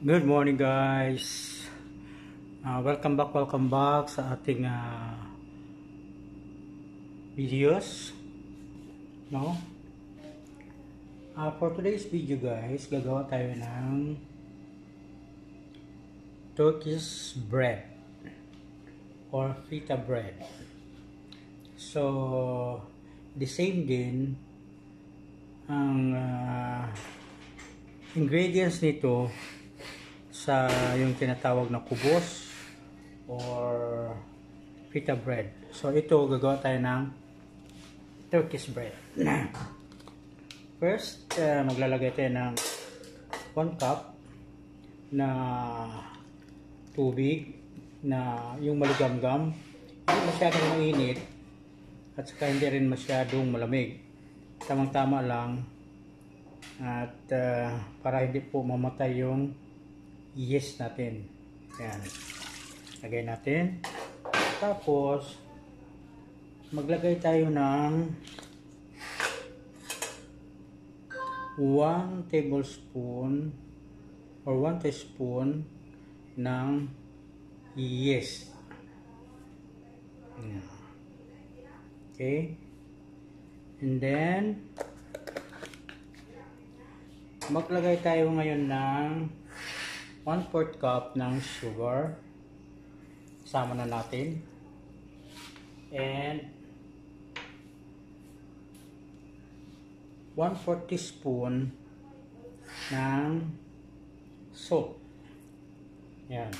Good morning guys. Welcome back sa ating videos. No? For today's video guys, gagawa tayo ng Turkish bread or feta bread. So, the same din ang ingredients nito sa yung tinatawag na kubos or feta bread. So ito gagawa tayo ng Turkish bread. First, maglalagay tayo ng 1 cup na tubig na yung maligamgam, hindi masyadong mainit at saka hindi rin masyadong malamig. Tamang-tama lang at para hindi po mamatay yung yeast natin. Ayan. Lagay natin. Tapos, maglagay tayo ng 1 tablespoon or 1 teaspoon ng yeast. Ayan. Okay. And then, maglagay tayo ngayon ng 1/4 cup ng sugar. Sama na natin. And 1/4 teaspoon ng salt. Yan.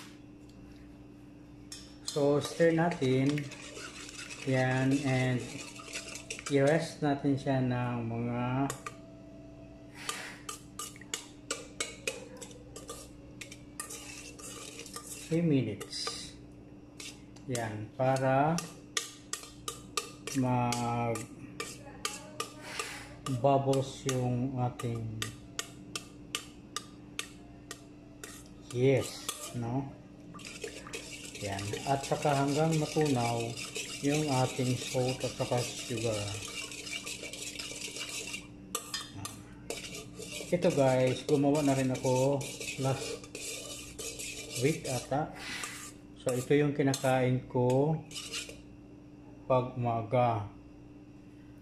So, stir natin. Yan. And i-rest natin siya ng mga 3 minutes. Yan, para mag bubbles yung ating yeast, no? Yan, at saka hanggang matunaw yung ating salt at saka sugar. Ito guys, gumawa na rin ako last week ata. So ito yung kinakain ko pag umaga.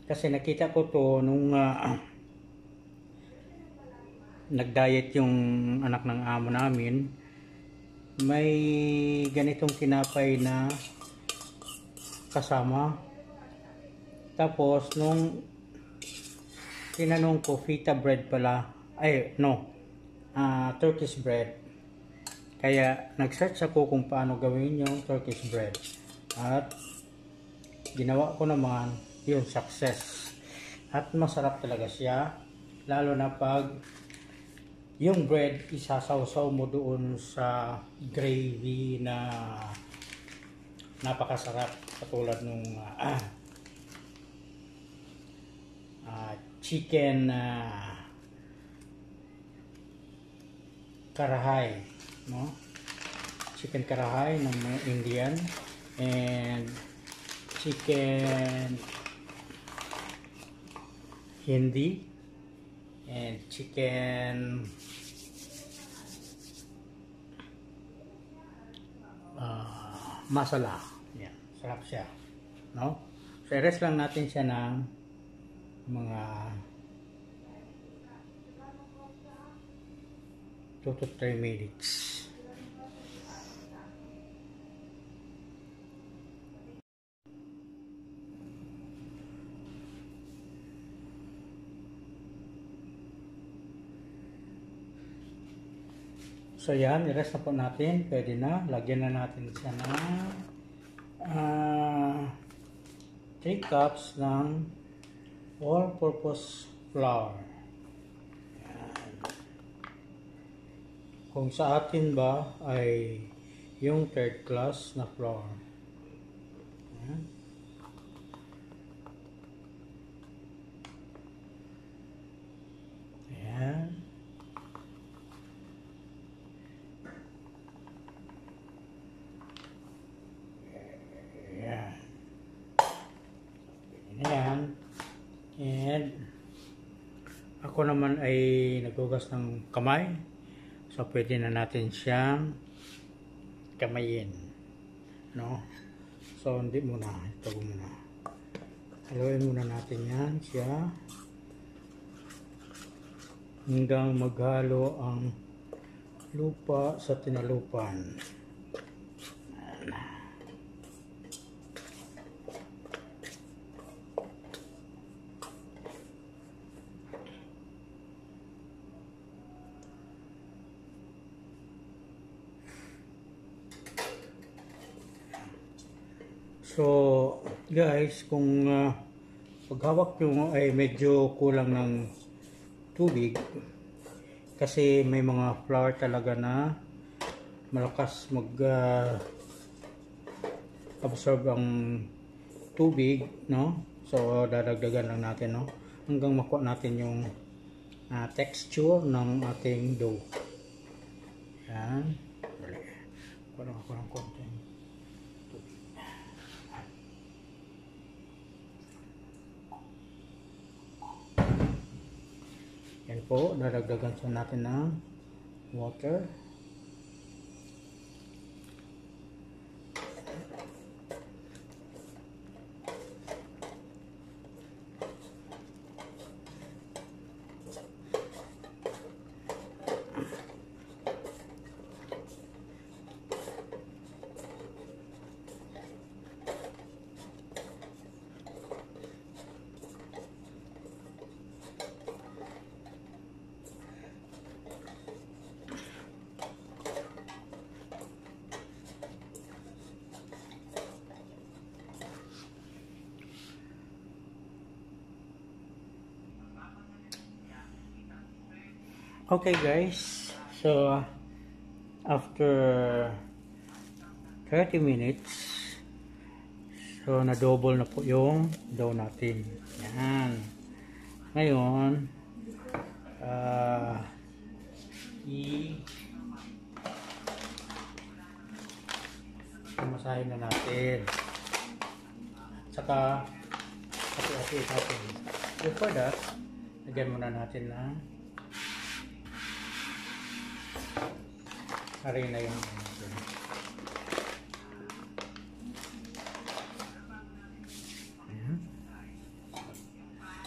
Kasi nakita ko to nung nag-diet yung anak ng amo namin. May ganitong tinapay na kasama. Tapos nung tinanong ko, feta bread pala. Ay, no. Turkish bread. Kaya nag-search ako kung paano gawin yung Turkish bread. At ginawa ko naman yun, success. At masarap talaga siya. Lalo na pag yung bread isasawsaw mo doon sa gravy na napakasarap. Katulad nung chicken karahay. No? Chicken karahay ng mga Indian and chicken hindi and chicken masala. Yan, sarap siya, no? So i-rest lang natin siya ng mga 2 to 3 minutes. So yan, i-rest na po natin. Pwede na. Lagyan na natin siya ng 3 cups ng all-purpose flour. Yan. Kung sa atin ba ay yung 3rd class na flour. Yan. Yan. Ayan. And ako naman ay naghugas ng kamay. So pwede na natin siyang kamayin, no? So hindi muna, ito muna. Haluin muna natin yan siya hanggang maghalo ang lupa sa tinalupan. So guys, kung paghawak nyo ay medyo kulang ng tubig kasi may mga flour talaga na malakas mag absorb ang tubig, no? So dadagdagan lang natin, no, hanggang makuha natin yung texture ng ating dough. Yan, dali, kulang ako ng konti. Yan po, dadagdagan sa natin ng water. Okay guys, so after 30 minutes, so na-double na po yung dough natin. Yan. Ngayon, masahin na natin. Saka, hati-hati natin. Before that, lagyan muna natin ng harina yung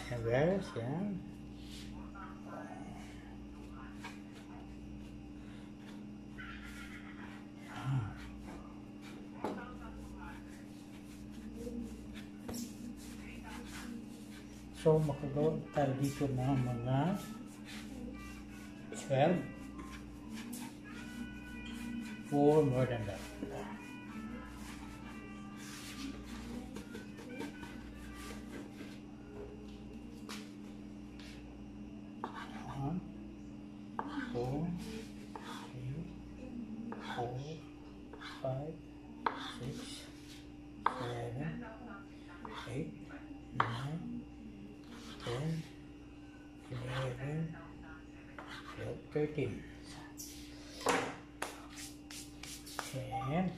yan guys, yan. So makagawa tayo dito ng mga 12 or more than that. One, 2, 3, 4, 5, 6, 7, 8, 9, 10, 11, 12, 13. And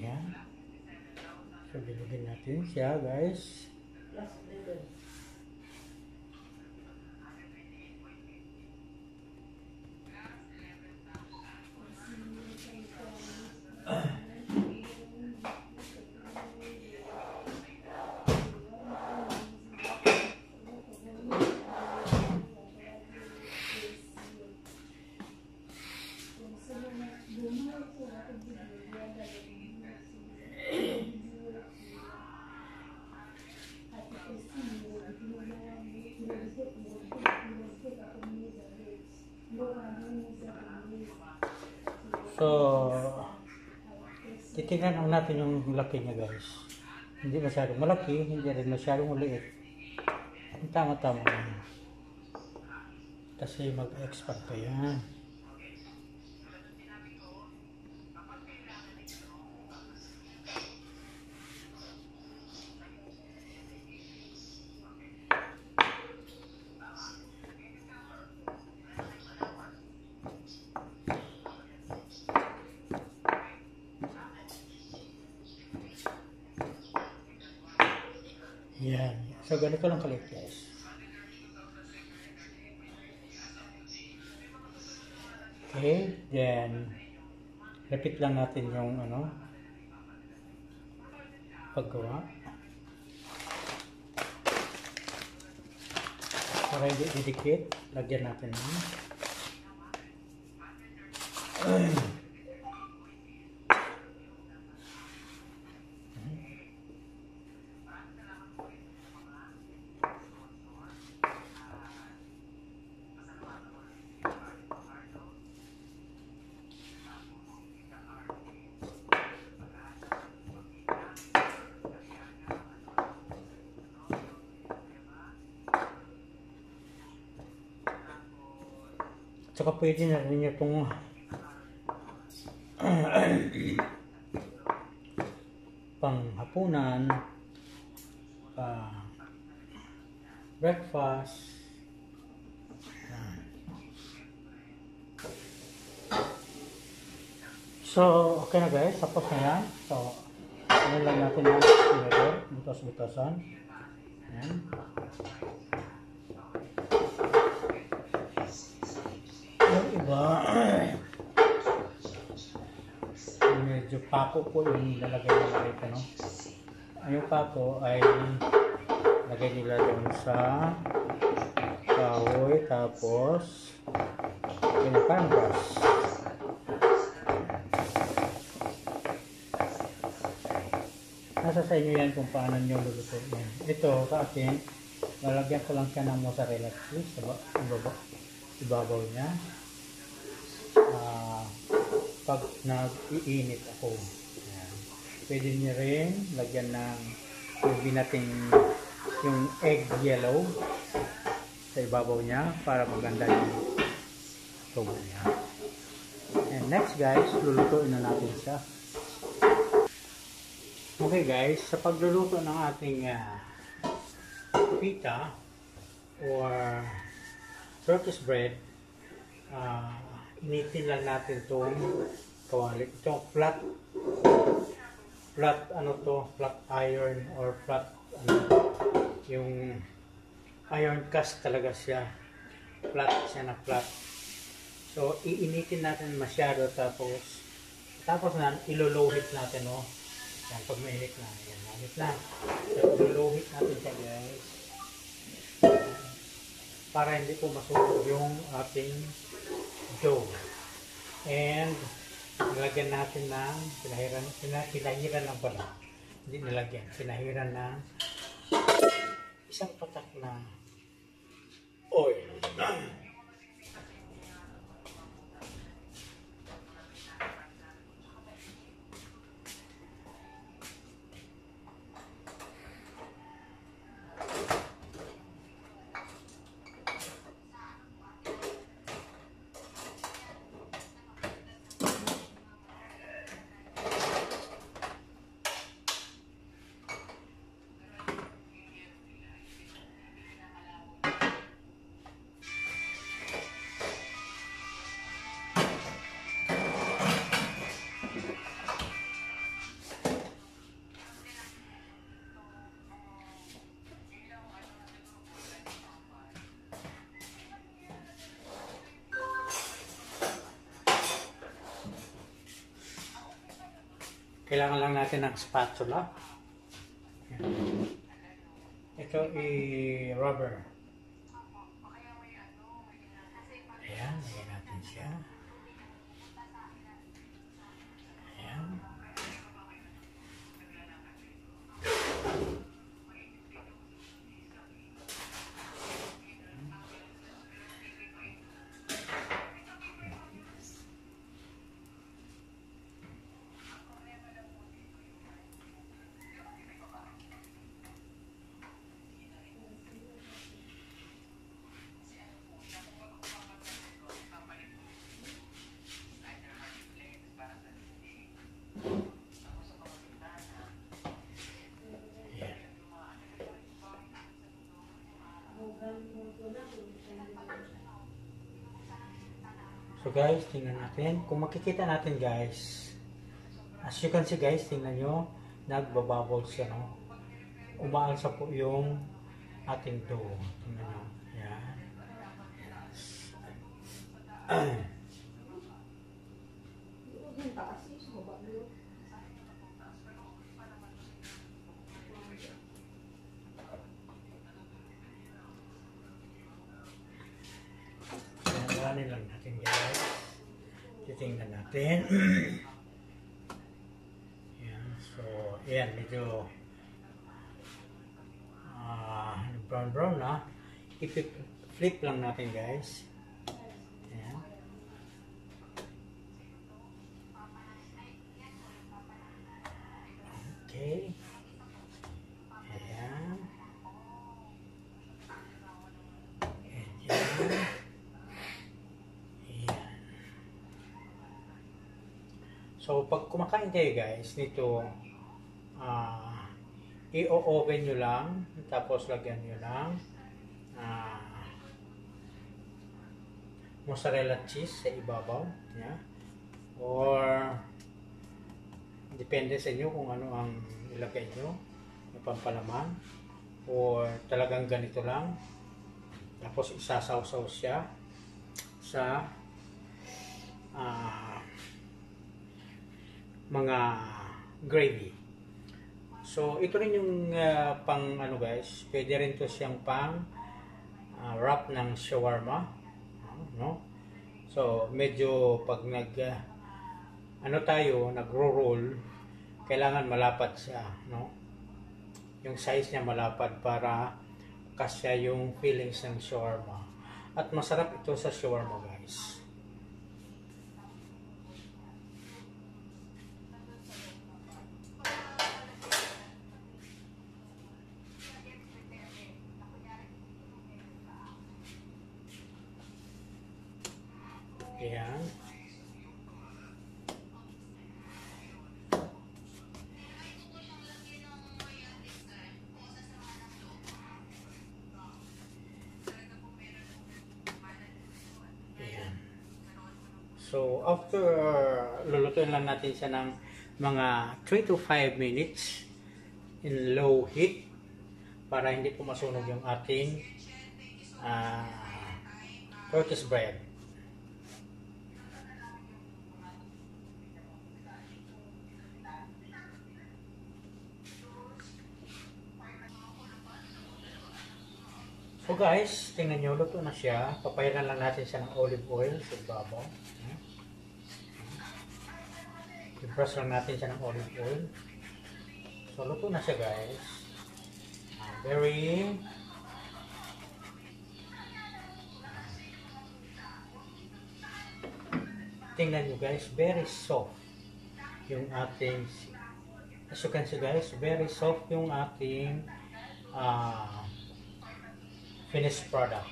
yan. So bilugin natin siya guys. So, titignan lang natin yung laki niya guys. Hindi masyadong malaki, hindi rin masyadong maliit. Tama-tama lang. Kasi mag-expand pa yan. Yan. So, ganito lang kalit guys. Okay, then repeat lang natin yung paggawa. Para hindi didikit, lagyan natin ng tsaka pwede na rin itong panghapunan, breakfast. So, okay na guys, tapos na yan. So, ano lang natin ang tinidor, butas-butasan. Ayan. Yung iba, medyo pako po yung lalagay ko, no? Yung pako ay lagay nila doon sa kahoy, tapos parang brush. Nasa sa inyo yan kung paano nyo lulutuin. Ito sa akin, lalagyan ko lang siya ng mozzarella cheese sa ibabaw niya. Pag nag-iinit ako, ayan, pwede niyo rin lagyan ng binating yung egg yellow sa ibabaw niya para maganda yung tubo niya. And next guys, lulutuin na natin siya. Okay guys, sa pagluluto ng ating pita or Turkish bread, initin lang natin itong kawali. Itong flat iron or flat yung iron cast talaga siya. Flat siya na flat. So iinitin natin masyado, tapos na iluluhit natin, oh. Yan, pag mainit na, yan, mainit na. So, iluluhit natin siya guys. Para hindi po masunog yung ating dough. And nilagyan natin ng pinahiran lang pala. Hindi nilagyan, pinahiran ng isang patak na oil. Kailangan lang natin ng spatula. Ito rubber. Ayan, lagyan natin siya. Ayan. So guys, tingnan natin. Kung makikita natin guys, as you can see guys, tingnan nyo, nagbabubble siya, no? umaalsa po yung ating dough. Tingnan nyo. Yan. Yan lang natin guys. Titingnan natin. Yan. So, yan. Medyo brown na. I-flip lang natin guys. Ayan. Okay. Ayan. Ayan. Ayan. So, pag kumakain kayo guys, nito, i-oven nyo lang, tapos lagyan nyo lang mozzarella cheese sa ibabaw, yeah. Or depende sa inyo kung ano ang ilagay nyo na pampalaman, or talagang ganito lang, tapos isasaw-saw siya sa mga gravy. So, ito rin yung pang ano guys, pwede rin to siyang pang wrap ng shawarma, no? So, medyo pag nagro-roll, kailangan malapad siya, no? Yung size niya malapad para kasya yung fillings ng shawarma. At masarap ito sa shawarma guys. Ayan. Ayan. So, after lulutuin lang natin siya ng mga 3 to 5 minutes in low heat para hindi po masunog yung ating Turkish bread. So guys, tingnan nyo, luto na siya. Papayaran lang natin siya ng olive oil sa ibabaw. I-brush lang natin siya ng olive oil. So luto na siya guys. Very tingnan nyo guys, very soft yung ating, as you can see guys, very soft yung ating finished product.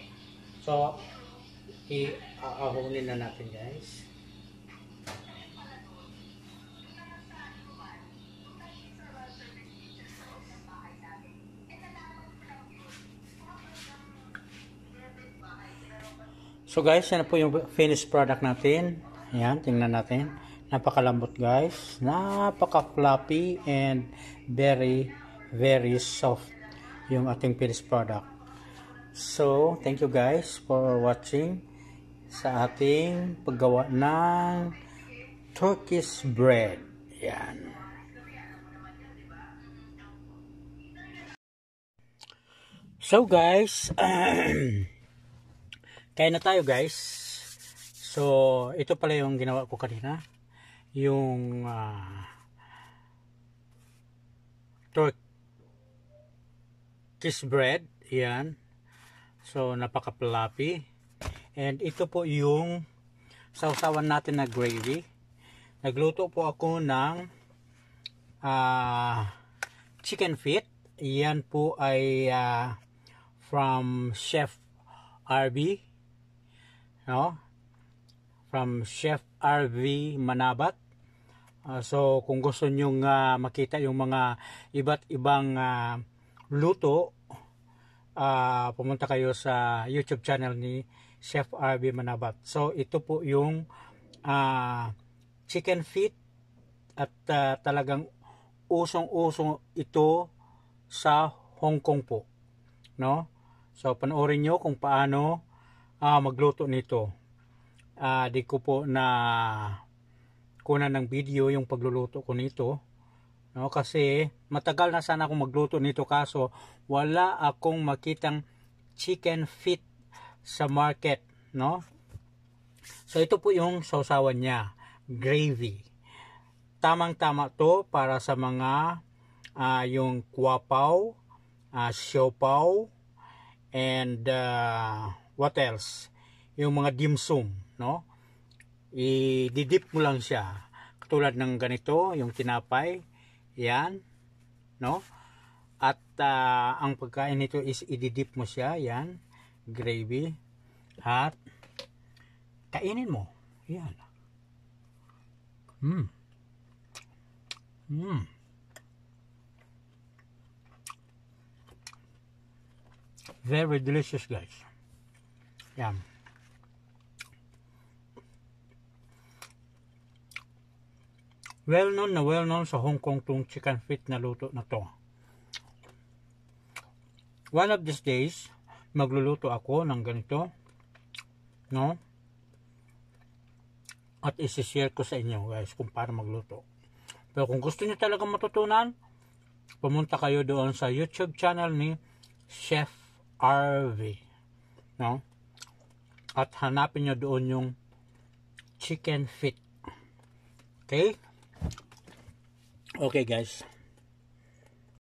So, i-ahonin na natin guys. So guys, yan na po yung finished product natin. Ayan, tingnan natin. Napakalambot guys. Napaka-floppy and very, very soft yung ating finished product. So, thank you guys for watching sa ating paggawa ng Turkish bread. Yan. So guys, kain na tayo guys. So, ito pala yung ginawa ko kanina. Yung Turkish bread. Yan. So, napaka-floppy. And ito po yung sausawan natin na gravy. Nagluto po ako ng chicken feet. Yan po ay from Chef RB. No? From Chef RV Manabat. So, kung gusto nyo makita yung mga iba't ibang luto, pumunta kayo sa YouTube channel ni Chef RB Manabat. So ito po yung chicken feet at talagang usong-usong ito sa Hong Kong po, no? So panoorin nyo kung paano magluto nito. Di ko po na kunan ng video yung pagluluto ko nito, no? Kasi matagal na sana akong magluto nito, kaso wala akong makitang chicken feet sa market, no? So ito po yung sausawan niya, gravy. Tamang-tama to para sa mga yung kwapaw, siopaw, and what else? Yung mga dimsum, no? I-dip mo lang siya. Katulad ng ganito, yung tinapay, yan, no? At ang pagkain nito is i-dip mo siya, yan, gravy, at kainin mo, yan. Very delicious, guys. Yan. Well known sa Hong Kong tong chicken feet na luto na to. One of these days, magluluto ako ng ganito, no? At isi-share ko sa inyo, guys, kung paano magluto. Pero kung gusto niyo talaga matutunan, pumunta kayo doon sa YouTube channel ni Chef RV, no? At hanapin niyo doon yung chicken feet. Okay? Okay, guys.